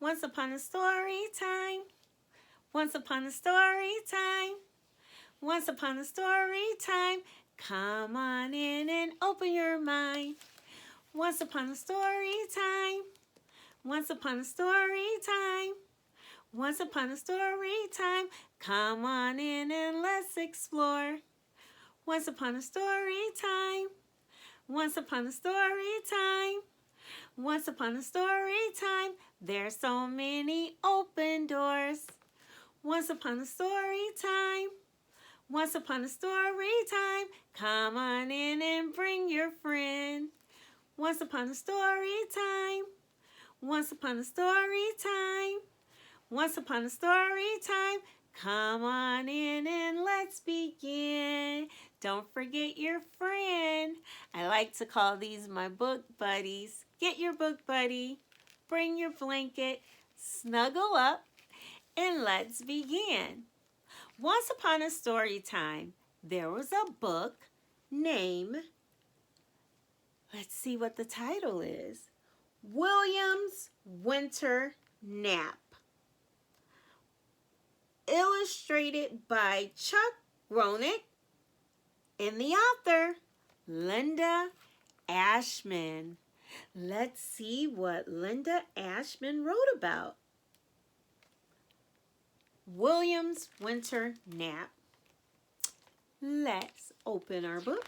Once upon a story time. Once upon a story time. Once upon a story time. Come on in and open your mind. Once upon a story time. Once upon a story time. Once upon a story time. Come on in and let's explore. Once upon a story time. Once upon a story time. Once upon a story time. There's so many open doors. Once upon a story time. Once upon a story time. Come on in and bring your friend. Once upon a story time. Once upon a story time. Once upon a story time. Come on in and let's begin. Don't forget your friend. I like to call these my book buddies. Get your book buddy. Bring your blanket. Snuggle up. And let's begin. Once upon a story time, there was a book named, let's see what the title is, William's Winter Nap. Illustrated by Chuck Ronick and the author, Linda Ashman. Let's see what Linda Ashman wrote about. William's Winter Nap. Let's open our book.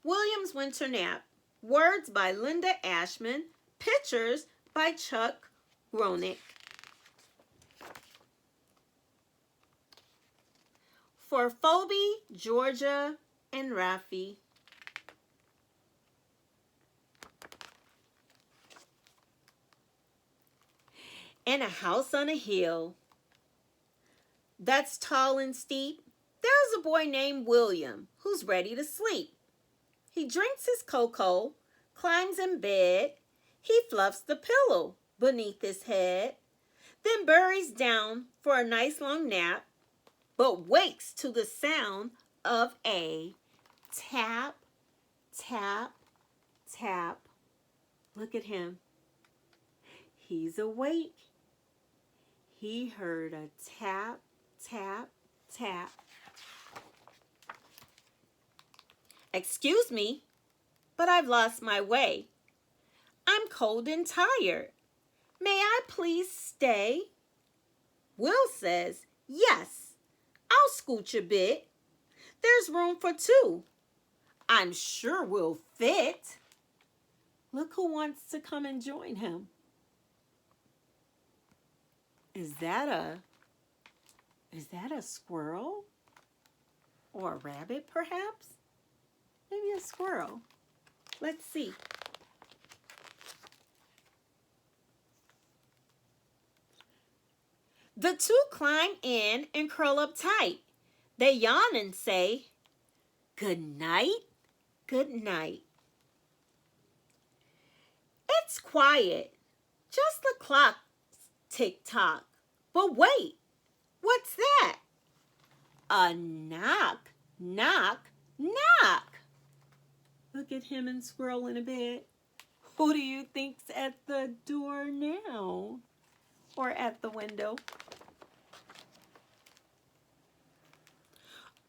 William's Winter Nap. Words by Linda Ashman. Pictures by Chuck Ronick. For Phoebe, Georgia, and Rafi. In a house on a hill that's tall and steep, there's a boy named William who's ready to sleep. He drinks his cocoa, climbs in bed, he fluffs the pillow beneath his head, then buries down for a nice long nap, but wakes to the sound of a tap, tap, tap. Look at him. He's awake. He heard a tap, tap, tap. Excuse me, but I've lost my way. I'm cold and tired. May I please stay? Will says, yes, I'll scooch a bit. There's room for two. I'm sure we'll fit. Look who wants to come and join him. Is that a squirrel? Or a rabbit, perhaps? Maybe a squirrel. Let's see. The two climb in and curl up tight. They yawn and say, good night, good night. It's quiet. Just the clock tick-tock. But wait, what's that? A knock, knock, knock. Look at him and Squirrel in a bed. Who do you think's at the door now? Or at the window?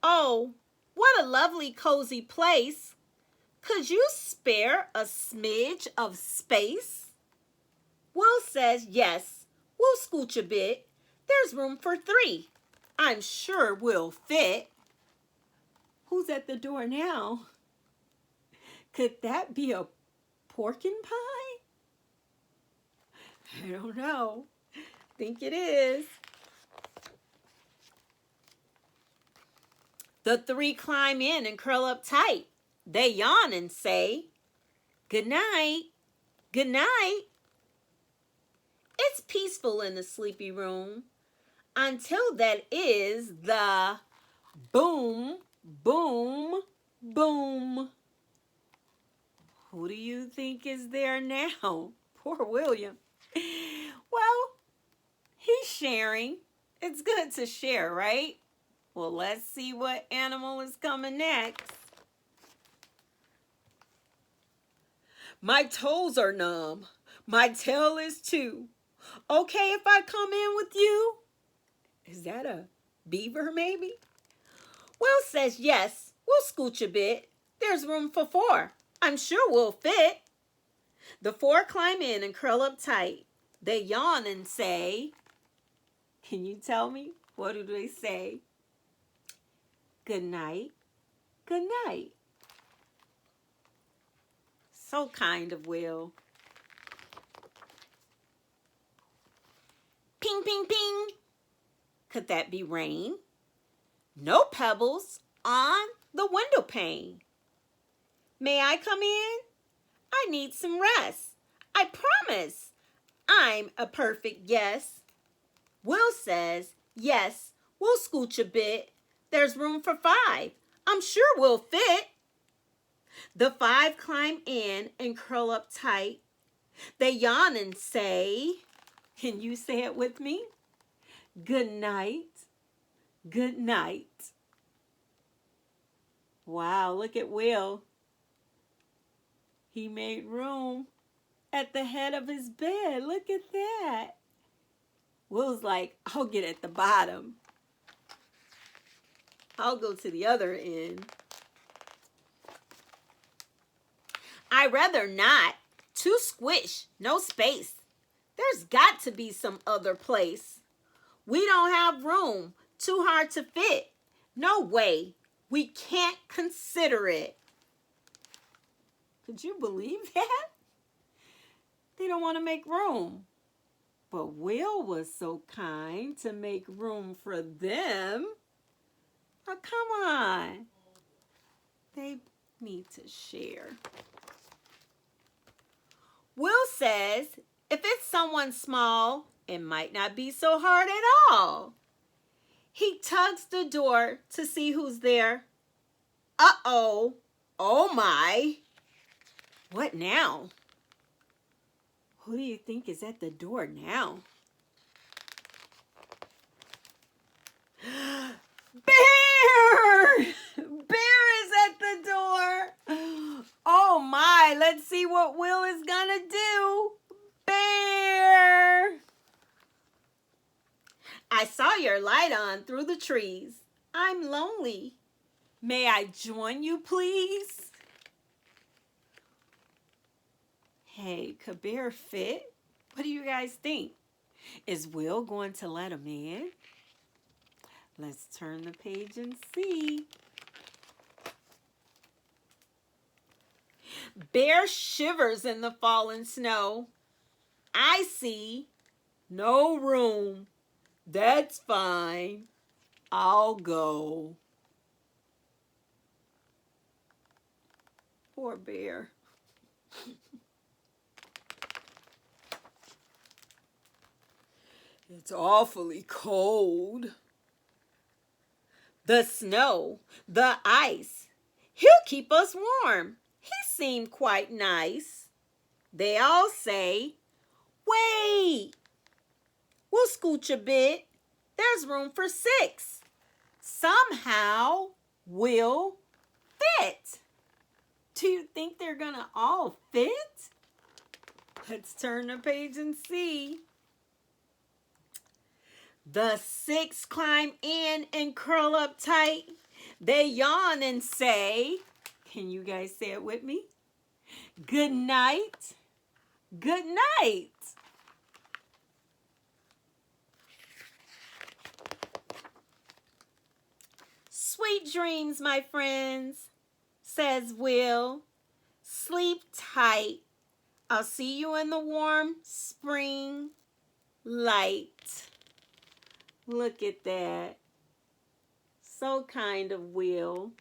Oh, what a lovely cozy place. Could you spare a smidge of space? Will says, yes, we'll scooch a bit. There's room for three. I'm sure we'll fit. Who's at the door now? Could that be a porkin pie? I don't know. Think it is. The three climb in and curl up tight. They yawn and say, good night, good night. It's peaceful in the sleepy room until that is the boom, boom, boom. Who do you think is there now? Poor William. Well, he's sharing. It's good to share, right? Well, let's see what animal is coming next. My toes are numb. My tail is too. Okay if I come in with you? Is that a beaver maybe? Will says yes, we'll scooch a bit. There's room for 4. I'm sure we'll fit. The 4 climb in and curl up tight. They yawn and say, can you tell me? What do they say? Good night. Good night. So kind of Will. Ping, ping, ping. Could that be rain? No pebbles on the window pane. May I come in? I need some rest. I promise I'm a perfect yes. Will says, yes, we'll scooch a bit. There's room for 5. I'm sure we'll fit. The 5 climb in and curl up tight. They yawn and say, can you say it with me? Good night. Good night. Wow, look at Will. He made room at the head of his bed. Look at that. Will's like, I'll get at the bottom. I'll go to the other end. I'd rather not. Too squish, no space. There's got to be some other place. We don't have room. Too hard to fit. No way. We can't consider it. Could you believe that? They don't want to make room. But Will was so kind to make room for them. Oh, come on. They need to share. Will says, if it's someone small, it might not be so hard at all. He tugs the door to see who's there. Uh-oh. Oh, my. What now? Who do you think is at the door now? Bear! Bear is at the door. Oh my, let's see what Will is gonna do. Bear! I saw your light on through the trees. I'm lonely. May I join you, please? Hey, could Bear fit? What do you guys think? Is Will going to let him in? Let's turn the page and see. Bear shivers in the fallen snow. I see no room. That's fine. I'll go. Poor Bear. It's awfully cold. The snow, the ice. He'll keep us warm. He seemed quite nice. They all say, wait. We'll scooch a bit. There's room for 6. Somehow we'll fit. Do you think they're gonna all fit? Let's turn the page and see. The 6 climb in and curl up tight. They yawn and say, can you guys say it with me? Good night. Good night. Sweet dreams, my friends, says Will. Sleep tight. I'll see you in the warm spring light. Look at that. So kind of Will.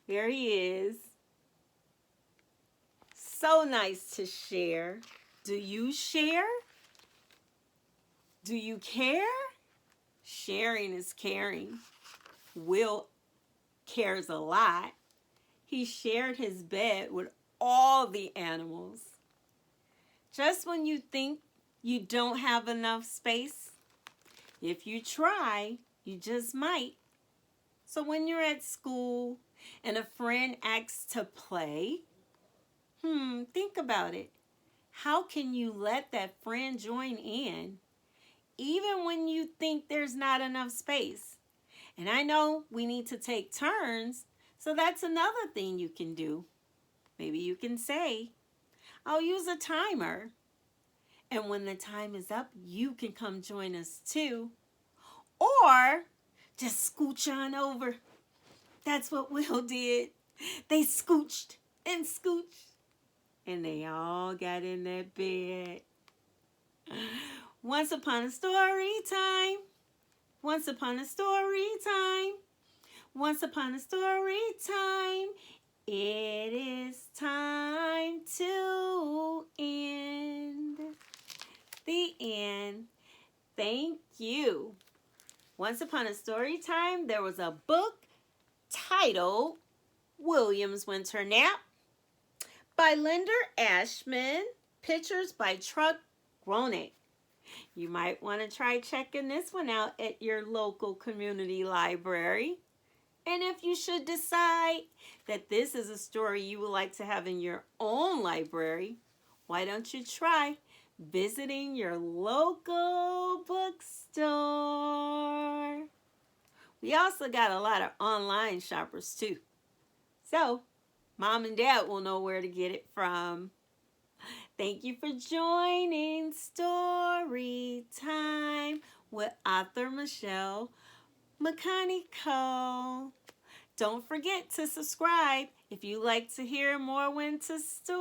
There he is. So nice to share. Do you share? Do you care? Sharing is caring. Will cares a lot. He shared his bed with all the animals. Just when you think you don't have enough space, if you try, you just might. So when you're at school and a friend asks to play, think think about it. How can you let that friend join in even when you think there's not enough space? And I know we need to take turns, so that's another thing you can do. Maybe you can say, I'll use a timer. And when the time is up, you can come join us too. Or just scooch on over. That's what Will did. They scooched and scooched. And they all got in that bed. Once upon a story time. Once upon a story time. Once upon a story time. It is time to end. The end. Thank you. Once upon a story time, there was a book titled William's Winter Nap by Linda Ashman. Pictures by Chuck Groening. You might want to try checking this one out at your local community library. And if you should decide that this is a story you would like to have in your own library, why don't you try visiting your local bookstore? We also got a lot of online shoppers too. So, Mom and Dad will know where to get it from. Thank you for joining Story Time with author Michelle McConaughey. Don't forget to subscribe if you like to hear more winter stories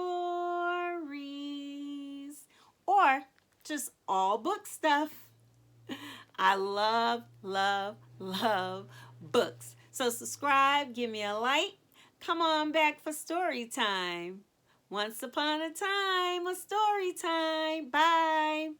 or just all book stuff. I love, love, love books. So subscribe, give me a like. Come on back for story time. Once upon a time, a story time. Bye.